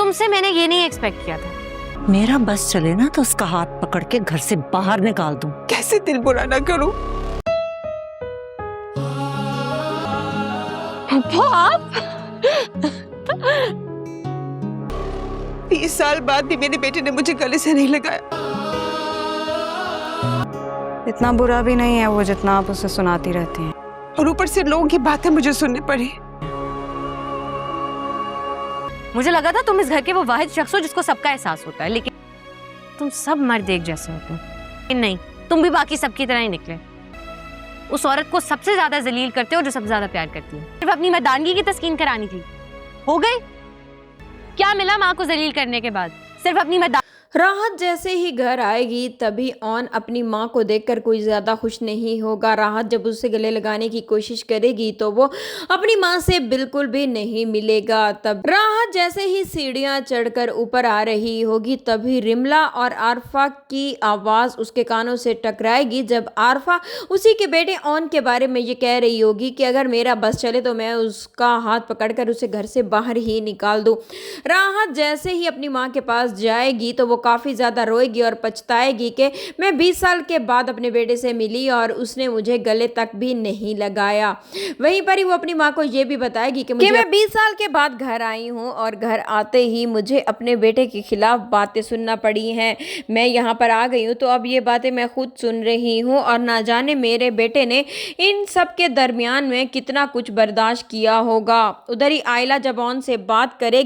तुमसे मैंने ये नहीं एक्सपेक्ट किया था। मेरा बस चले ना तो उसका हाथ पकड़ के घर से बाहर निकाल दूं। कैसे दिल बुरा ना करूं। आप 30 साल बाद भी मेरे बेटे ने मुझे गले से नहीं लगाया। इतना बुरा भी नहीं है वो जितना आप उसे सुनाती रहती हैं। और ऊपर से लोगों की बातें मुझे सुननी पड़ी। मुझे लगा था तुम इस घर के वो वाहिद शख्स हो जिसको सबका एहसास होता है, लेकिन तुम सब मर्द एक जैसे होते हो। लेकिन नहीं, तुम भी बाकी सबकी तरह ही निकले। उस औरत को सबसे ज्यादा जलील करते हो जो सबसे ज्यादा प्यार करती है। सिर्फ अपनी मर्दानगी की तस्कीन करानी थी, हो गई। क्या मिला माँ को जलील करने के बाद? सिर्फ अपनी राहत जैसे ही घर आएगी तभी ऑन अपनी माँ को देखकर कोई ज़्यादा खुश नहीं होगा। राहत जब उसे गले लगाने की कोशिश करेगी तो वो अपनी माँ से बिल्कुल भी नहीं मिलेगा। तब राहत जैसे ही सीढ़ियाँ चढ़कर ऊपर आ रही होगी तभी रिमला और आरफा की आवाज़ उसके कानों से टकराएगी। जब आरफा उसी के बेटे ऑन के बारे में ये कह रही होगी कि अगर मेरा बस चले तो मैं उसका हाथ पकड़कर उसे घर से बाहर ही निकाल दूँ। राहत जैसे ही अपनी माँ के पास जाएगी तो वो काफ़ी ज़्यादा रोएगी और पछताएगी कि मैं 20 साल के बाद अपने बेटे से मिली और उसने मुझे गले तक भी नहीं लगाया। वहीं पर ही वो अपनी माँ को ये भी बताएगी कि मैं 20 साल के बाद घर आई हूँ और घर आते ही मुझे अपने बेटे के खिलाफ बातें सुनना पड़ी हैं। मैं यहाँ पर आ गई हूँ तो अब ये बातें मैं खुद सुन रही हूँ और ना जाने मेरे बेटे ने इन सब के दरमियान में कितना कुछ बर्दाश्त किया होगा। उधर ही आयला जब ऑन से बात करेगी